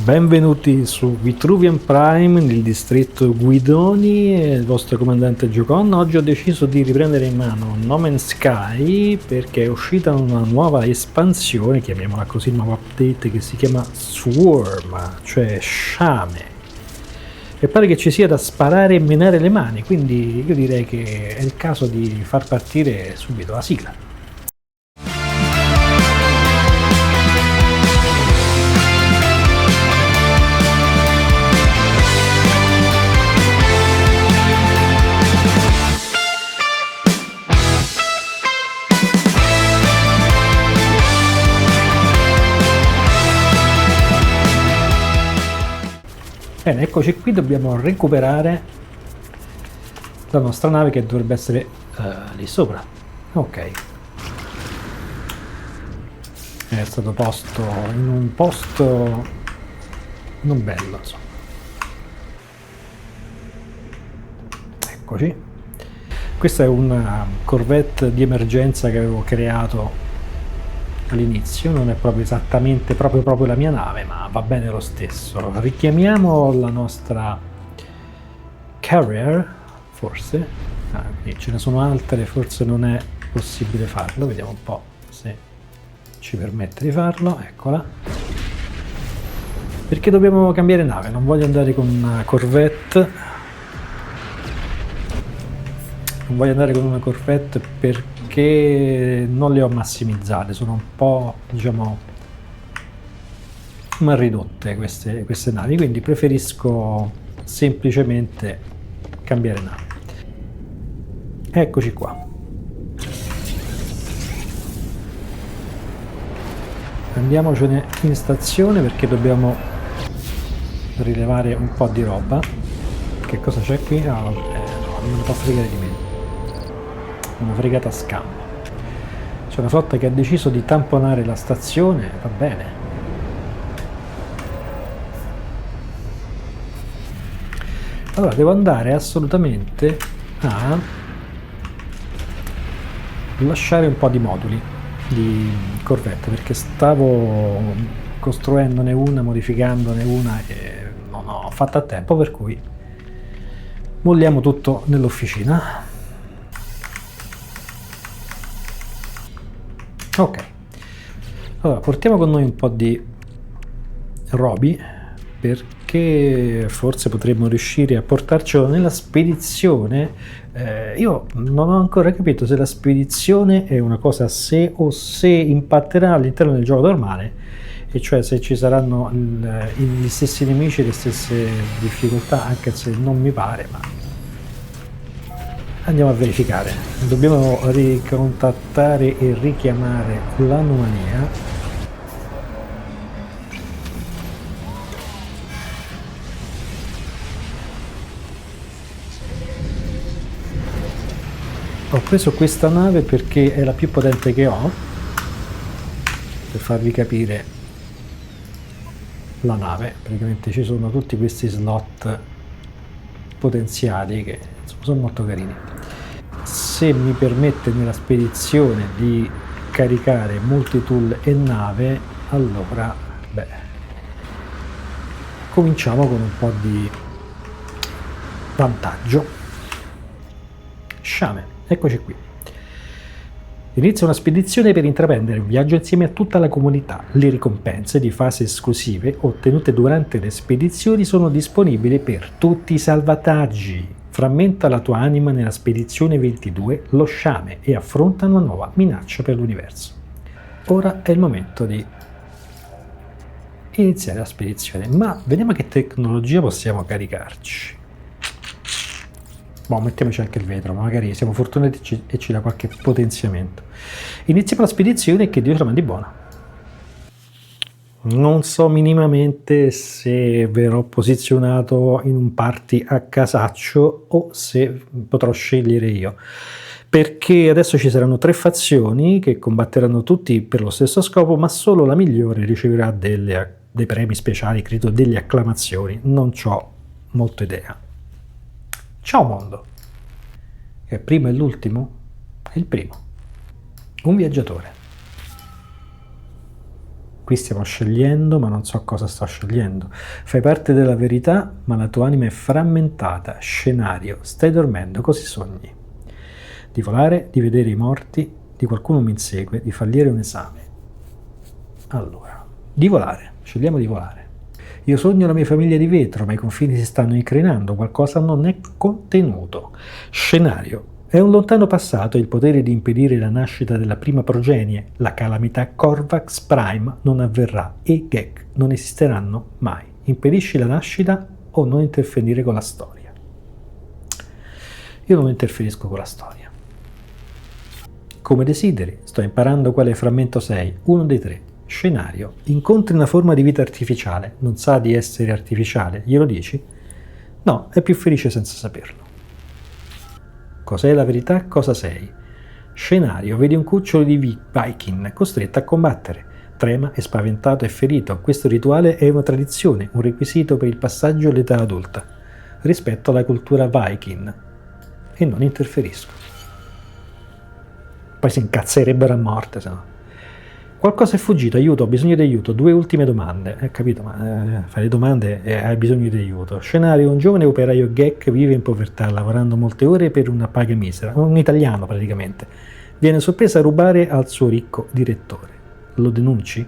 Benvenuti su Vitruvian Prime nel distretto Guidoni, il vostro comandante Giocon. Oggi ho deciso di riprendere in mano No Man's Sky perché è uscita una nuova espansione, chiamiamola così, nuova update che si chiama Swarm, cioè sciame. E pare che ci sia da sparare e menare le mani, quindi io direi che è il caso di far partire subito la sigla. Bene, eccoci qui, dobbiamo recuperare la nostra nave che dovrebbe essere lì sopra. Ok. È stato posto in un posto non bello, insomma. Eccoci. Questa è una corvette di emergenza che avevo creato all'inizio, non è proprio esattamente proprio la mia nave, ma va bene lo stesso. Richiamiamo la nostra carrier, forse. Ce ne sono altre, forse non è possibile farlo. Vediamo un po' se ci permette di farlo. Eccola. Perché dobbiamo cambiare nave? Non voglio andare con una corvette. Non voglio andare con una corvette perché non le ho massimizzate, sono un po', diciamo, mal ridotte queste navi, quindi preferisco semplicemente cambiare nave. Eccoci qua. Andiamocene in stazione perché dobbiamo rilevare un po' di roba. Che cosa c'è qui? Ah, no, non me ne posso fregare di me. Una fregata a scampo. C'è una flotta che ha deciso di tamponare la stazione, va bene. Allora, devo andare assolutamente a lasciare un po' di moduli di corvette perché stavo costruendone una, modificandone una e non ho fatto a tempo, per cui molliamo tutto nell'officina. Ok, allora portiamo con noi un po' di robi perché forse potremmo riuscire a portarcelo nella spedizione. Io non ho ancora capito se la spedizione è una cosa a sé o se impatterà all'interno del gioco normale, e cioè se ci saranno gli stessi nemici, le stesse difficoltà, anche se non mi pare, ma andiamo a verificare. Dobbiamo ricontattare e richiamare l'anomalia. Ho preso questa nave perché è la più potente che ho, per farvi capire la nave. Praticamente ci sono tutti questi slot potenziali che insomma, sono molto carini. Se mi permette nella spedizione di caricare multitool e nave, allora beh, cominciamo con un po' di vantaggio. Sciame, eccoci qui. Inizia una spedizione per intraprendere un viaggio insieme a tutta la comunità. Le ricompense di fase esclusive ottenute durante le spedizioni sono disponibili per tutti i salvataggi. Frammenta la tua anima nella spedizione 22, lo sciame, e affronta una nuova minaccia per l'universo. Ora è il momento di iniziare la spedizione, ma vediamo che tecnologia possiamo caricarci. Boh, mettiamoci anche il vetro, magari siamo fortunati e ci dà qualche potenziamento. Iniziamo la spedizione e che Dio ce la mandi buona. Non so minimamente se verrò posizionato in un party a casaccio o se potrò scegliere io, perché adesso ci saranno 3 fazioni che combatteranno tutti per lo stesso scopo, ma solo la migliore riceverà dei premi speciali, credo delle acclamazioni. Non c'ho molta idea. Ciao mondo! È primo e l'ultimo? È il primo. Un viaggiatore. Qui stiamo scegliendo, ma non so cosa sto scegliendo. Fai parte della verità, ma la tua anima è frammentata. Scenario, stai dormendo, così sogni. Di volare, di vedere i morti, di qualcuno mi insegue, di fallire un esame. Allora, di volare, scegliamo di volare. Io sogno la mia famiglia di vetro, ma i confini si stanno incrinando, qualcosa non è contenuto. Scenario. È un lontano passato il potere di impedire la nascita della prima progenie. La calamità Corvax Prime non avverrà e Gek non esisteranno mai. Impedisci la nascita o non interferire con la storia? Io non interferisco con la storia. Come desideri, sto imparando quale frammento sei, uno dei tre. Scenario. Incontri una forma di vita artificiale, non sa di essere artificiale, glielo dici? No, è più felice senza saperlo. Cos'è la verità? Cosa sei? Scenario. Vedi un cucciolo di Viking costretto a combattere. Trema, è spaventato e ferito. Questo rituale è una tradizione, un requisito per il passaggio all'età adulta. Rispetto alla cultura Viking. E non interferisco. Poi si incazzerebbero a morte, se no. Qualcosa è fuggito, aiuto, ho bisogno di aiuto. 2 ultime domande. Capito, ma fare domande e hai bisogno di aiuto. Scenario, un giovane operaio Gek vive in povertà, lavorando molte ore per una paga misera. Un italiano praticamente. Viene sorpreso a rubare al suo ricco direttore. Lo denunci?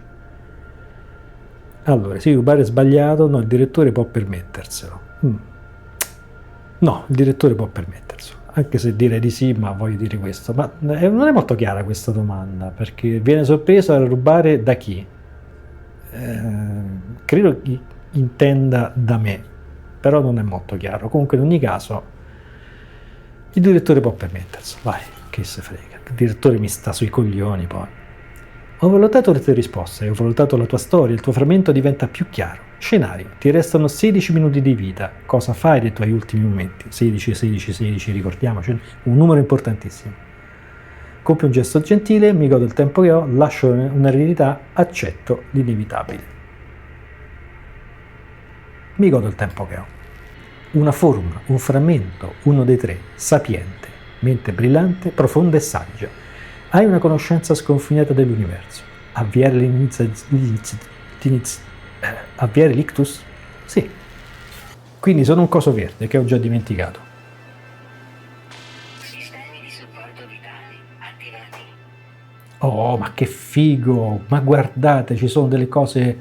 Allora, sì, rubare è sbagliato, no, il direttore può permetterselo. No, il direttore può permetterselo. Anche se direi di sì, ma voglio dire questo. Ma non è molto chiara questa domanda, perché viene sorpreso a rubare da chi? Credo che intenda da me, però non è molto chiaro. Comunque in ogni caso il direttore può permetterselo. Vai, che se frega. Il direttore mi sta sui coglioni poi. Ho valutato le tue risposte, ho valutato la tua storia, il tuo frammento diventa più chiaro. Scenario, ti restano 16 minuti di vita. Cosa fai dei tuoi ultimi momenti? 16, 16, 16, ricordiamoci, un numero importantissimo. Compio un gesto gentile, mi godo il tempo che ho, lascio un'eredità, accetto l'inevitabile. Mi godo il tempo che ho. Una forma, un frammento, uno dei tre, sapiente, mente brillante, profonda e saggia. Hai una conoscenza sconfinata dell'universo. Avviare l'ictus? Sì. Quindi sono un coso verde che ho già dimenticato. Sistemi di supporto vitale attivati. Oh, ma che figo! Ma guardate, ci sono delle cose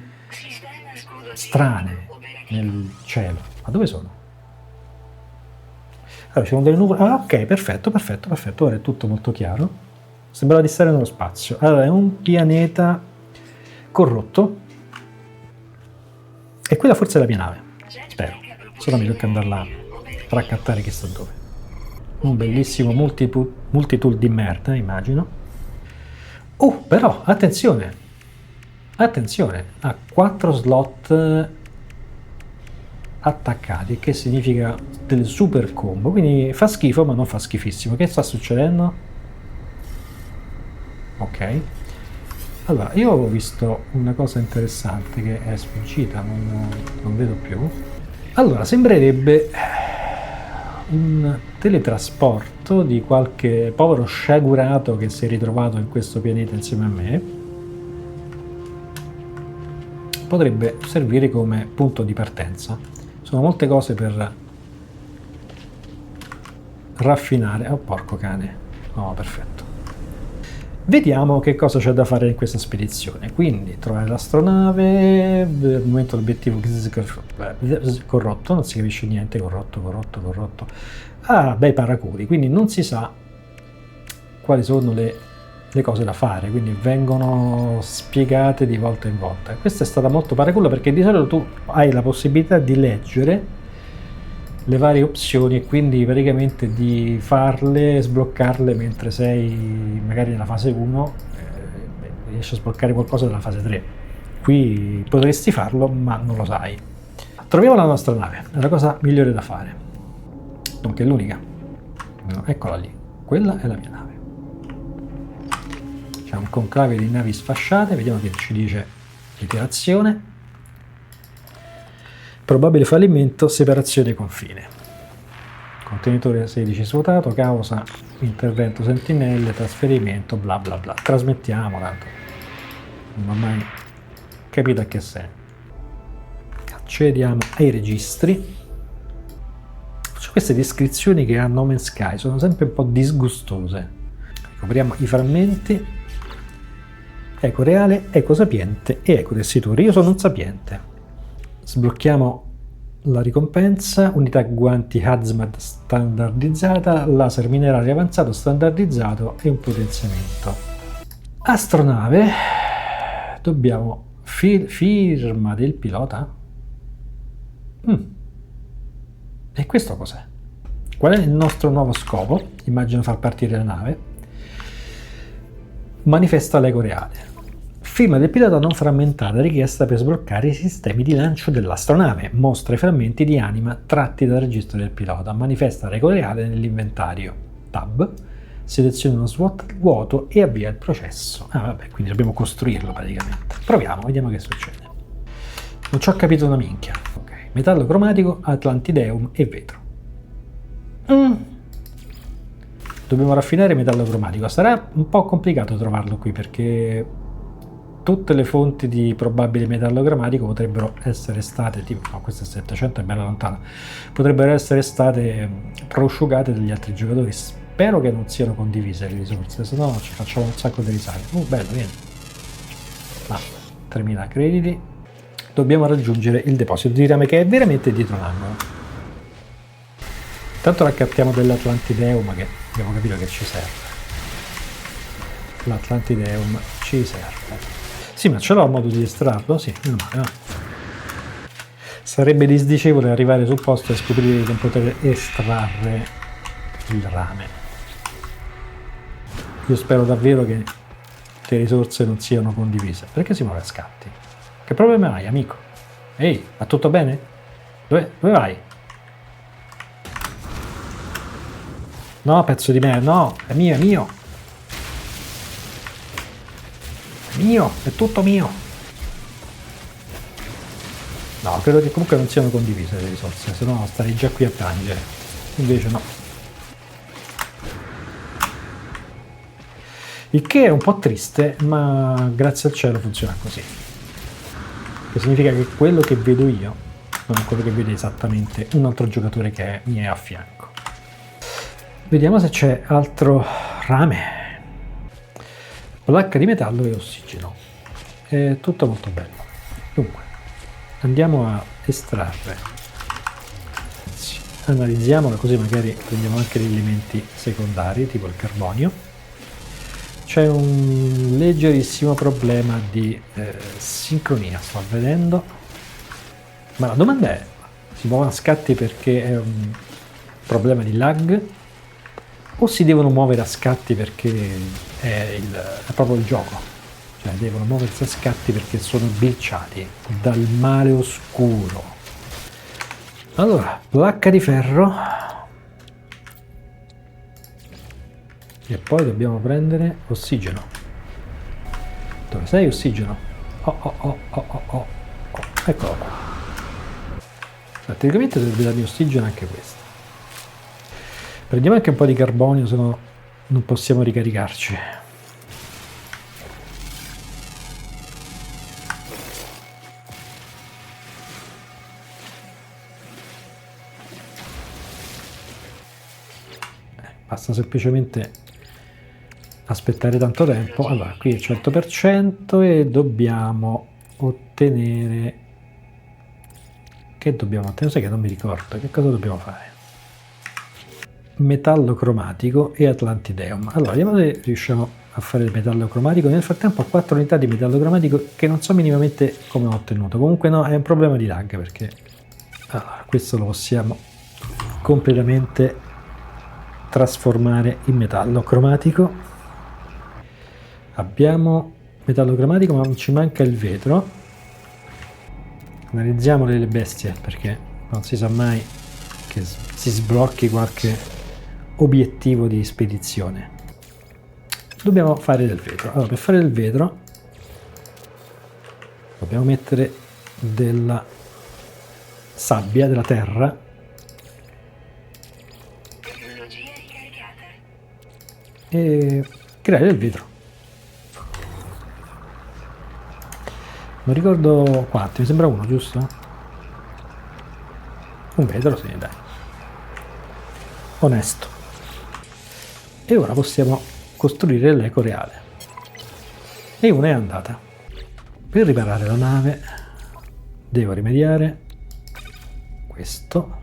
strane nel cielo. Ma dove sono? Allora, ci sono delle nuvole. Ah, ok, perfetto. Ora è tutto molto chiaro. Sembrava di stare nello spazio. Allora, è un pianeta corrotto. E quella forse è la mia nave. Spero. Se no mi tocca andarla a raccattare chissà dove. Un bellissimo multitool di merda, immagino. Però, attenzione! Ha 4 slot attaccati, che significa delle super combo. Quindi fa schifo, ma non fa schifissimo. Che sta succedendo? Ok, allora io ho visto una cosa interessante che è sfuggita, non vedo più. Allora, sembrerebbe un teletrasporto di qualche povero sciagurato che si è ritrovato in questo pianeta insieme a me. Potrebbe servire come punto di partenza. Sono molte cose per raffinare. Oh, porco cane. Oh, perfetto. Vediamo che cosa c'è da fare in questa spedizione. Quindi trovare l'astronave, al momento l'obiettivo corrotto, non si capisce niente, corrotto. Ah, bei paracuri, quindi non si sa quali sono le cose da fare, quindi vengono spiegate di volta in volta. Questa è stata molto paraculla perché di solito tu hai la possibilità di leggere le varie opzioni e quindi praticamente di farle, sbloccarle mentre sei magari nella fase 1, riesci a sbloccare qualcosa della fase 3. Qui potresti farlo, ma non lo sai. Troviamo la nostra nave, è la cosa migliore da fare. Nonché l'unica. No, eccola lì, quella è la mia nave. C'è un conclave di navi sfasciate, vediamo che ci dice ritirazione. Probabile fallimento, separazione confine. Contenitore 16 svuotato, causa intervento sentinelle, trasferimento, bla bla bla. Trasmettiamo, tanto non ho mai capito a che serve. Accediamo ai registri. Queste descrizioni che ha No Man's Sky sono sempre un po' disgustose. Copriamo i frammenti. Eco reale, eco sapiente e eco tessiture. Io sono un sapiente. Sblocchiamo la ricompensa, unità guanti hazmat standardizzata, laser minerale avanzato standardizzato e un potenziamento. Astronave, dobbiamo firma del pilota. E questo cos'è? Qual è il nostro nuovo scopo? Immagino far partire la nave. Manifesta l'eco reale. Firma del pilota non frammentata richiesta per sbloccare i sistemi di lancio dell'astronave. Mostra i frammenti di anima tratti dal registro del pilota. Manifesta l'eco reale nell'inventario. Tab. Seleziona uno slot vuoto e avvia il processo. Vabbè, quindi dobbiamo costruirlo praticamente. Proviamo, vediamo che succede. Non ci ho capito una minchia. Ok. Metallo cromatico, atlantideum e vetro. Dobbiamo raffinare metallo cromatico. Sarà un po' complicato trovarlo qui perché tutte le fonti di probabile metallo cromatico potrebbero essere state, tipo, no, questo è 700, è bella lontana, potrebbero essere state prosciugate dagli altri giocatori. Spero che non siano condivise le risorse, se no ci facciamo un sacco di risate. Bello, vieni. 3000 crediti. Dobbiamo raggiungere il deposito di rame che è veramente dietro l'angolo. Intanto raccattiamo dell'Atlantideum che abbiamo capito che ci serve. L'Atlantideum ci serve. Sì, ma ce l'ho il modo di estrarlo? Sì, meno male, no? Sarebbe disdicevole arrivare sul posto e scoprire di non poter estrarre il rame. Io spero davvero che le risorse non siano condivise. Perché si muove a scatti? Che problema hai, amico? Ehi, va tutto bene? Dove vai? No, pezzo di merda, no, è mio, è mio. È mio, è tutto mio. No, credo che comunque non siano condivise le risorse, se no starei già qui a piangere. Invece no. Il che è un po' triste, ma grazie al cielo funziona così. Che significa che quello che vedo io non è quello che vede esattamente un altro giocatore che mi è a fianco. Vediamo se c'è altro rame. Placca di metallo e ossigeno. È tutto molto bello. Dunque, andiamo a estrarre. Analizziamolo così magari prendiamo anche degli elementi secondari, tipo il carbonio. C'è un leggerissimo problema di sincronia, sto vedendo. Ma la domanda è, si muovono a scatti perché è un problema di lag? O si devono muovere a scatti perché è proprio il gioco? Cioè devono muoversi a scatti perché sono glitchati dal male oscuro. Allora, placca di ferro. E poi dobbiamo prendere ossigeno. Dove sei ossigeno? Oh. Eccolo qua. Teoricamente dovrebbe darmi ossigeno anche questo. Prendiamo anche un po' di carbonio, se no non possiamo ricaricarci. Basta semplicemente aspettare tanto tempo. Allora, qui è il 100% e dobbiamo ottenere... Che dobbiamo ottenere? Sai che non mi ricordo. Che cosa dobbiamo fare? Metallo cromatico e atlantideum. Allora, vediamo se riusciamo a fare il metallo cromatico. Nel frattempo ho 4 unità di metallo cromatico che non so minimamente come ho ottenuto. Comunque no, è un problema di lag perché... Allora, questo lo possiamo completamente trasformare in metallo cromatico. Abbiamo metallo cromatico ma ci manca il vetro. Analizziamo le bestie perché non si sa mai che si sblocchi qualche obiettivo di spedizione. Dobbiamo fare del vetro. Allora, per fare del vetro dobbiamo mettere della sabbia, della terra, Tecnologia ricaricata. e creare del vetro. Non ricordo quanti, mi sembra uno, giusto? Un vetro, sì, dai. Onesto. E ora possiamo costruire l'eco reale. E una è andata. Per riparare la nave devo rimediare questo,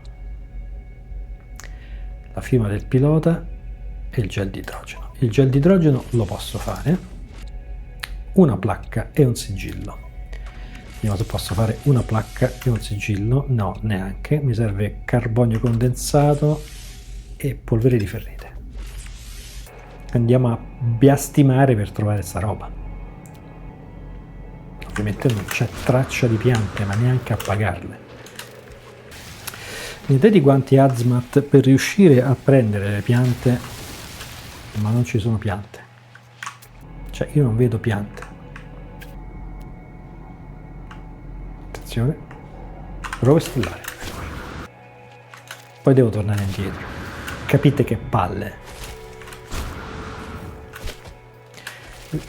la firma del pilota e il gel di idrogeno. Il gel di idrogeno lo posso fare, una placca e un sigillo. Vediamo se posso fare una placca e un sigillo. No, neanche. Mi serve carbonio condensato e polvere di ferrite. Andiamo a biastimare per trovare sta roba. Ovviamente non c'è traccia di piante, ma neanche a pagarle. Mi dai di quanti hazmat per riuscire a prendere le piante, ma non ci sono piante. Cioè io non vedo piante. Attenzione. Rove stellare. Poi devo tornare indietro. Capite che palle.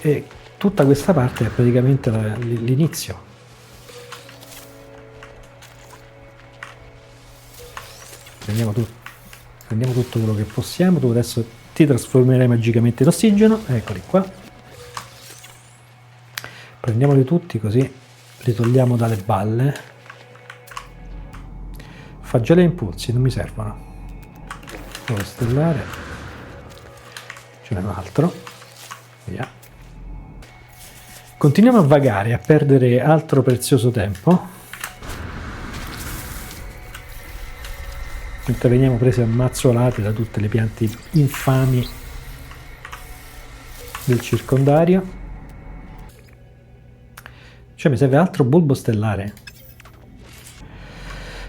E tutta questa parte è praticamente l'inizio. Prendiamo tutto quello che possiamo. Tu adesso ti trasformerai magicamente in ossigeno. Eccoli qua. Prendiamoli tutti così li togliamo dalle balle. Fagioli e impulsi non mi servono. Devo stellare. Ce n'è un altro. Via. Continuiamo a vagare, a perdere altro prezioso tempo, mentre veniamo presi ammazzolati da tutte le piante infami del circondario. Cioè mi serve altro bulbo stellare.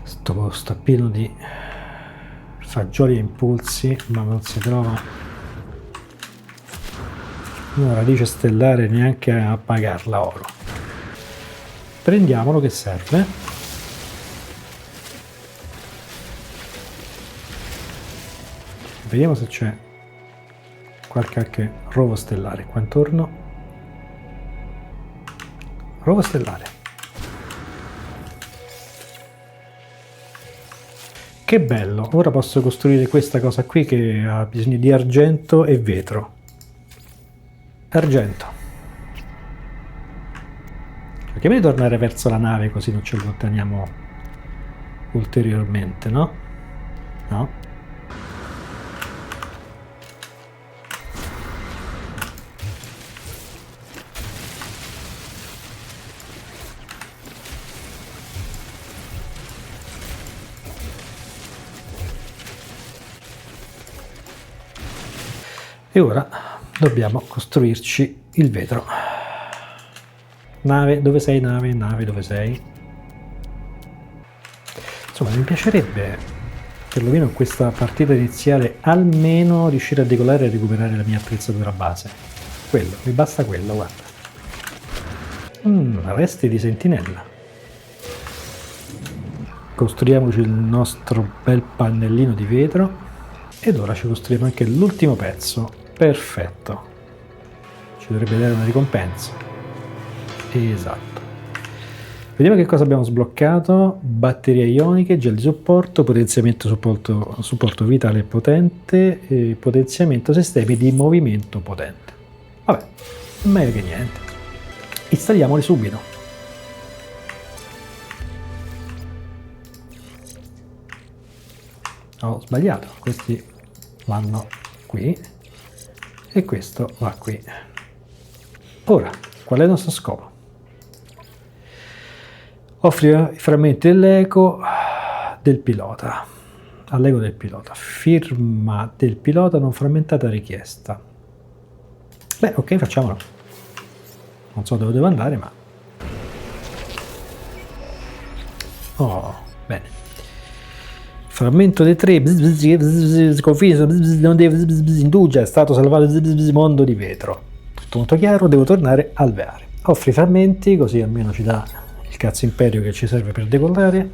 Sto posto è pieno di fagioli e impulsi, ma non si trova una radice stellare neanche a pagarla oro. Prendiamolo che serve. Vediamo se c'è qualche rovo stellare qua intorno. Rovo stellare. Che bello! Ora posso costruire questa cosa qui che ha bisogno di argento e vetro. Argento. Cerchiamo di tornare verso la nave così non ci allontaniamo ulteriormente, no? No? E ora dobbiamo costruirci il vetro. Nave, dove sei nave? Nave, dove sei? Insomma, mi piacerebbe, perlomeno in questa partita iniziale, almeno riuscire a decollare e recuperare la mia attrezzatura base. Quello, mi basta quello, guarda. Resti di sentinella. Costruiamoci il nostro bel pannellino di vetro. Ed ora ci costruiamo anche l'ultimo pezzo. Perfetto, ci dovrebbe dare una ricompensa. Esatto. Vediamo che cosa abbiamo sbloccato. Batterie ioniche, gel di supporto, potenziamento supporto vitale potente e potenziamento sistemi di movimento potente. Vabbè, meglio che niente. Installiamoli subito. Ho sbagliato, questi vanno qui e questo va qui. Ora, qual è il nostro scopo? Offrire i frammenti dell'eco del pilota. All'eco del pilota. Firma del pilota non frammentata richiesta. Beh, ok, facciamolo. Non so dove devo andare, ma... Oh, bene. Frammento dei tre, confine, non deve indugia, è stato salvato mondo di vetro. Tutto molto chiaro, devo tornare a alveare. Offri frammenti, così almeno ci dà il cazzo imperio che ci serve per decollare.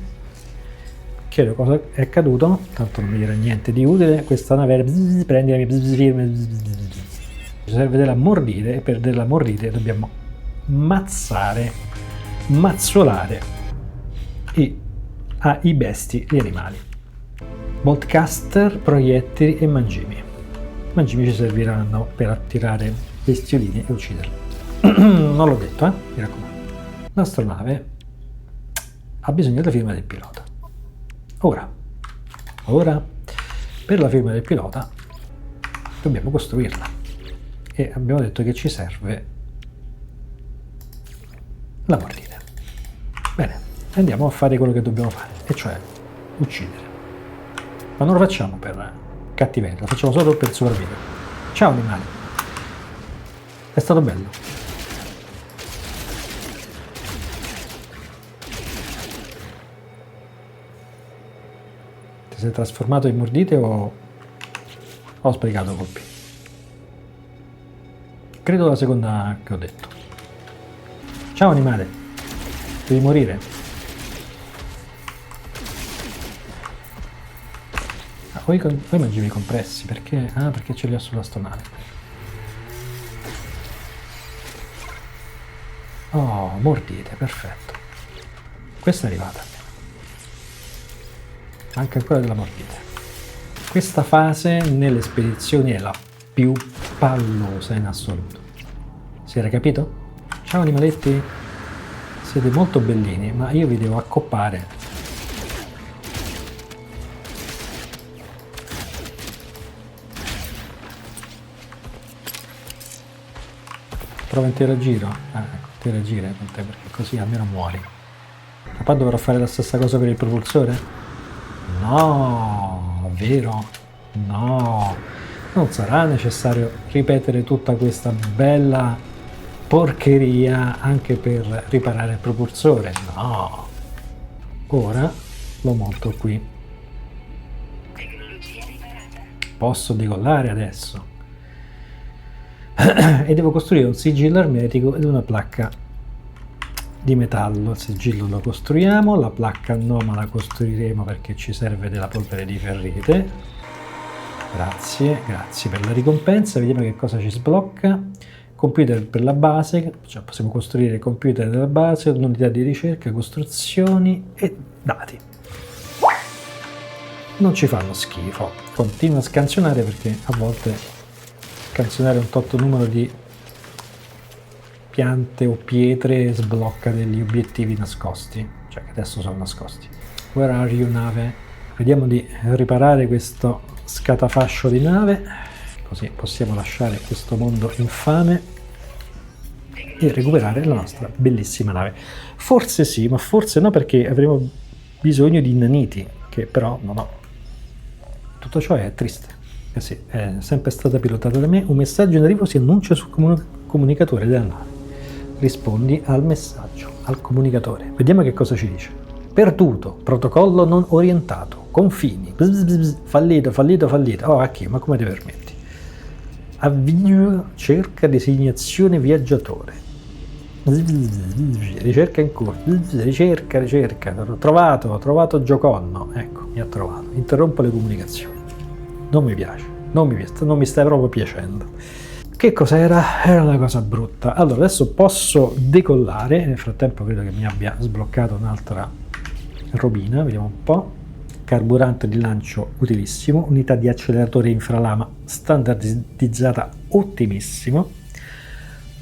Chiedo cosa è accaduto, tanto non mi dirà niente di utile. Questa nave prendi la mia firma. Ci serve della mordite e per della mordite dobbiamo mazzare mazzolare i besti, gli animali. Boltcaster, proiettili e mangimi. I mangimi ci serviranno per attirare bestiolini e ucciderli. Non l'ho detto, mi raccomando. L'astronave ha bisogno della firma del pilota. Ora, per la firma del pilota dobbiamo costruirla e abbiamo detto che ci serve la mordita. Bene, andiamo a fare quello che dobbiamo fare, e cioè uccidere. Ma non lo facciamo per cattiveria, lo facciamo solo per sopravvivere. Ciao animali, è stato bello. Ti sei trasformato in mordite o ho sprecato colpi? Credo la seconda che ho detto. Ciao animale, devi morire. Ho i mangimi compressi, perché? Ah, perché ce li ho sull'astronave. Oh, mordite, perfetto. Questa è arrivata. Manca ancora della mordita. Questa fase nelle spedizioni è la più pallosa in assoluto. Si era capito? Ciao animaletti, siete molto bellini, ma io vi devo accoppare. Prova a interagire. Ecco, interagire con te, perché così almeno muori. Ma poi dovrò fare la stessa cosa per il propulsore? No, vero? No, non sarà necessario ripetere tutta questa bella porcheria anche per riparare il propulsore. No, ora lo monto qui. Tecnologia riparata. Posso decollare adesso. E devo costruire un sigillo ermetico ed una placca di metallo. Il sigillo lo costruiamo, la placca no, ma la costruiremo perché ci serve della polvere di ferrite. Grazie per la ricompensa. Vediamo che cosa ci sblocca. Computer per la base, cioè possiamo costruire computer della base, unità di ricerca, costruzioni e dati. Non ci fanno schifo. Continua a scansionare perché a volte scansionare un tot numero di piante o pietre sblocca degli obiettivi nascosti, cioè che adesso sono nascosti. Where are you, nave? Vediamo di riparare questo scatafascio di nave, così possiamo lasciare questo mondo infame e recuperare la nostra bellissima nave. Forse sì, ma forse no, perché avremo bisogno di naniti, che però non ho. Tutto ciò è triste. Eh sì, è sempre stata pilotata da me. Un messaggio in arrivo si annuncia sul comunicatore della nave. Rispondi al messaggio, al comunicatore. Vediamo che cosa ci dice. Perduto, protocollo non orientato, confini, fallito. Oh, a chi? Ma come ti permetti? Avvio, cerca designazione viaggiatore. Ricerca in corso, ricerca. Trovato Gioconno. Ecco, mi ha trovato. Interrompo le comunicazioni. Non mi piace, non mi stai proprio piacendo. Che cos'era? Era una cosa brutta. Allora, adesso posso decollare. Nel frattempo credo che mi abbia sbloccato un'altra robina. Vediamo un po'. Carburante di lancio utilissimo. Unità di acceleratore infralama standardizzata ottimissimo.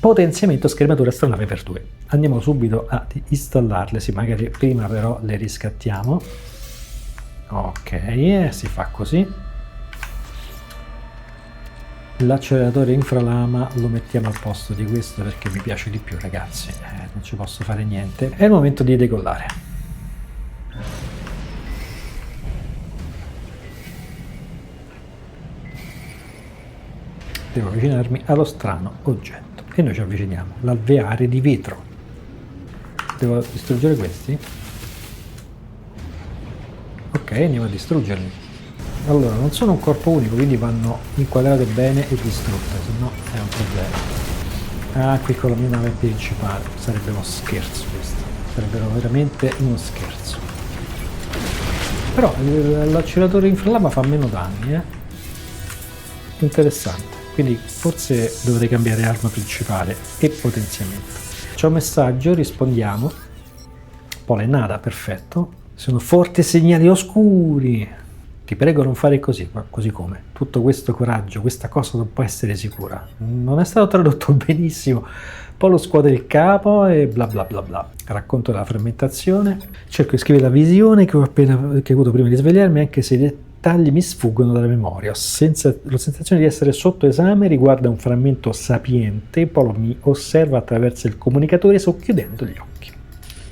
Potenziamento schermatura astronave per 2. Andiamo subito a installarle. Sì, magari prima però le riscattiamo. Ok, si fa così. L'acceleratore infralama lo mettiamo al posto di questo perché mi piace di più, ragazzi. Non ci posso fare niente. È il momento di decollare. Devo avvicinarmi allo strano oggetto e noi ci avviciniamo. L'alveare di vetro. Devo distruggere questi? Ok, andiamo a distruggerli. Allora, non sono un corpo unico, quindi vanno inquadrate bene e distrutte, se no è un problema. Ah, qui con la mia nave principale. Sarebbe uno scherzo questo. Sarebbe veramente uno scherzo. Però l'acceleratore infralama fa meno danni, Interessante. Quindi forse dovrei cambiare arma principale e potenziamento. C'è un messaggio, rispondiamo. spola è nada, perfetto. Sono forti segnali oscuri. Ti prego non fare così, ma così come. Tutto questo coraggio, questa cosa non può essere sicura. Non è stato tradotto benissimo. Polo scuote il capo e bla bla bla bla. Racconto della frammentazione. Cerco di scrivere la visione che ho avuto prima di svegliarmi, anche se i dettagli mi sfuggono dalla memoria. Ho la sensazione di essere sotto esame, riguarda un frammento sapiente. Polo mi osserva attraverso il comunicatore socchiudendo gli occhi.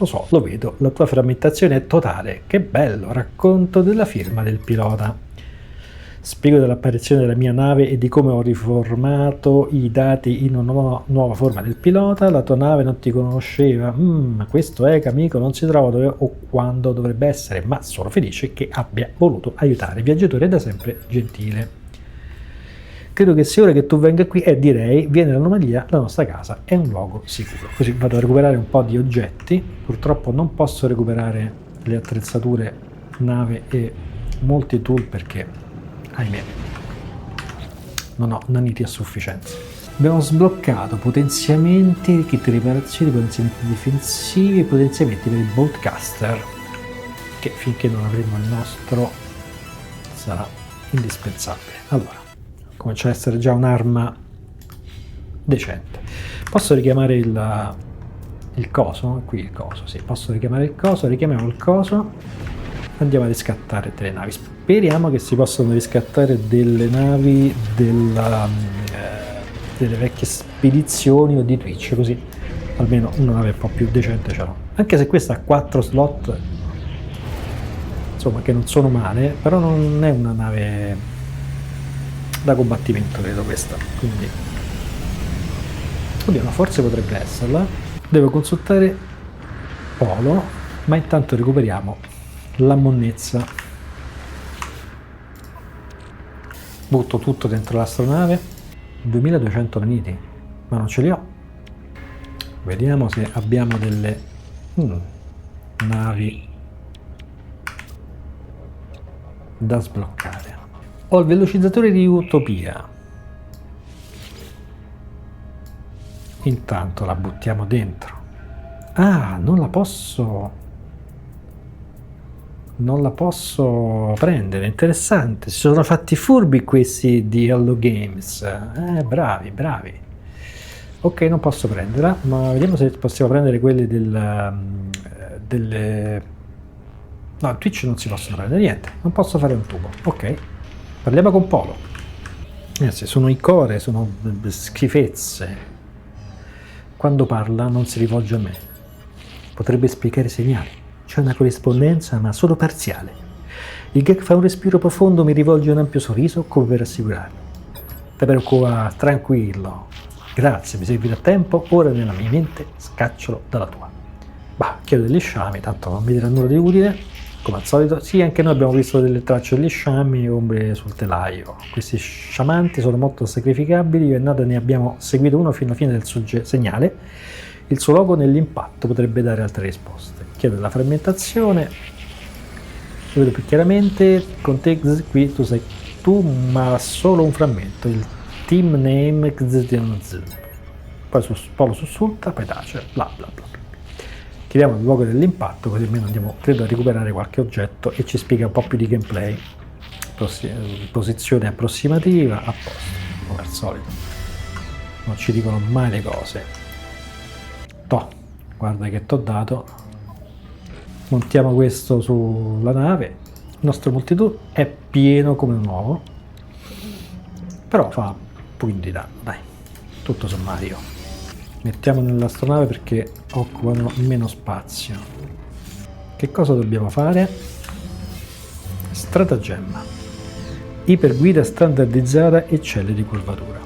Lo so, lo vedo, la tua frammentazione è totale. Che bello, racconto della firma del pilota. Spiego dell'apparizione della mia nave e di come ho riformato i dati in una nuova forma del pilota. La tua nave non ti conosceva. Questo amico non si trova dove o quando dovrebbe essere, ma sono felice che abbia voluto aiutare. Il viaggiatore è da sempre gentile. Credo che sia ora che tu venga qui e direi, vieni all'anomalia, la nostra casa è un luogo sicuro. Così vado a recuperare un po' di oggetti. Purtroppo non posso recuperare le attrezzature, nave e molti tool perché, ahimè, non ho naniti a sufficienza. Abbiamo sbloccato potenziamenti, kit riparazioni, potenziamenti difensivi e potenziamenti per il Boltcaster, che finché non avremo il nostro sarà indispensabile. Allora, comincia a essere già un'arma decente. Posso richiamare il coso? Qui il coso, sì, posso richiamare il coso, richiamiamo il coso, andiamo a riscattare delle navi. Speriamo che si possano riscattare delle navi delle vecchie spedizioni o di Twitch, così almeno una nave un po' più decente ce l'ho. Anche se questa ha 4 slot, insomma, che non sono male, però non è una nave da combattimento, credo questa, quindi oddio, no, forse potrebbe esserla. Devo consultare Polo, ma intanto recuperiamo la monnezza. Butto tutto dentro l'astronave. 2200 naniti, ma non ce li ho. Vediamo se abbiamo delle navi da sbloccare. Ho il velocizzatore di Utopia. Intanto la buttiamo dentro. Ah, non la posso prendere. Interessante. Si sono fatti furbi questi di Hello Games. Bravi. Ok, non posso prenderla, ma vediamo se possiamo prendere quelle delle... No, Twitch non si possono prendere niente. Non posso fare un tubo. Ok. Parliamo con Polo. Sì, sono i core, sono schifezze. Quando parla non si rivolge a me. Potrebbe spiegare i segnali. C'è una corrispondenza, ma solo parziale. Il gag fa un respiro profondo, mi rivolge un ampio sorriso come per assicurarmi. Te preoccupa, tranquillo. Grazie, mi servirà tempo. Ora nella mia mente scaccialo dalla tua. Bah, chiedo degli sciami, tanto non mi dirà nulla di utile. Come al solito, sì, anche noi abbiamo visto delle tracce degli sciami e ombre sul telaio. Questi sciamanti sono molto sacrificabili, io e Nada ne abbiamo seguito uno fino alla fine del segnale. Il suo logo nell'impatto potrebbe dare altre risposte. Chiedo della frammentazione, lo vedo più chiaramente, con te qui tu sei tu, ma solo un frammento, il team name XZZ. Poi Polo sussulta, poi tace, bla bla bla. Chiediamo il luogo dell'impatto, così almeno andiamo, credo, a recuperare qualche oggetto e ci spiega un po' più di gameplay. Posizione approssimativa, a posto, come al solito. Non ci dicono mai le cose. Guarda che t'ho dato. Montiamo questo sulla nave. Il nostro multitool è pieno come un uovo, però fa un pochino di danno, dai, tutto sommario. Mettiamo nell'astronave perché occupano meno spazio. Che cosa dobbiamo fare? Stratagemma. Iperguida standardizzata e celle di curvatura.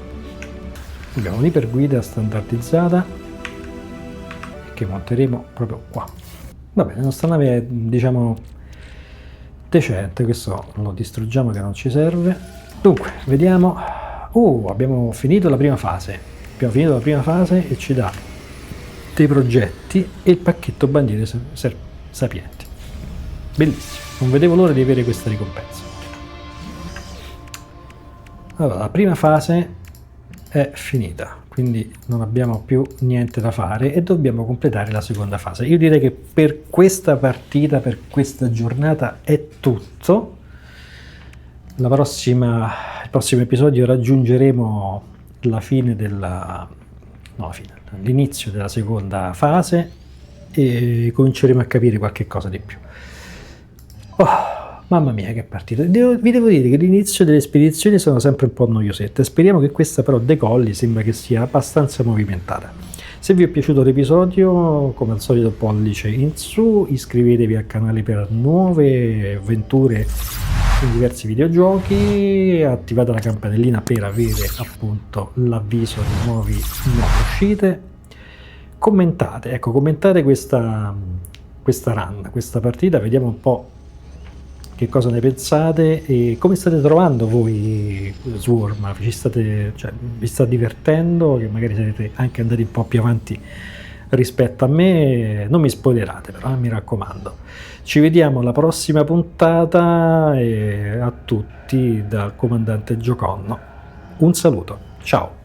Abbiamo un'iperguida standardizzata che monteremo proprio qua. Va bene, la nostra nave è, diciamo, decente. Questo lo distruggiamo che non ci serve. Dunque, vediamo. Abbiamo finito la prima fase. E ci dà dei progetti e il pacchetto bandiere sapienti. Bellissimo, non vedevo l'ora di avere questa ricompensa. Allora, la prima fase è finita. quindi non abbiamo più niente da fare e dobbiamo completare la seconda fase. Io direi che per questa partita, per questa giornata è tutto. Il prossimo episodio raggiungeremo la fine l'inizio della seconda fase e cominceremo a capire qualche cosa di più. Oh, mamma mia, che partita! Vi devo dire che l'inizio delle spedizioni sono sempre un po' noiosette. Speriamo che questa però decolli, sembra che sia abbastanza movimentata. Se vi è piaciuto l'episodio, come al solito pollice in su, iscrivetevi al canale per nuove avventure in diversi videogiochi, attivate la campanellina per avere appunto l'avviso di nuove uscite. Commentate questa run, questa partita, vediamo un po' che cosa ne pensate e come state trovando voi Swarm. Vi sta divertendo? Che magari siete anche andati un po' più avanti rispetto a me, non mi spoilerate però, mi raccomando. Ci vediamo alla prossima puntata e a tutti dal comandante Gioconno un saluto, ciao.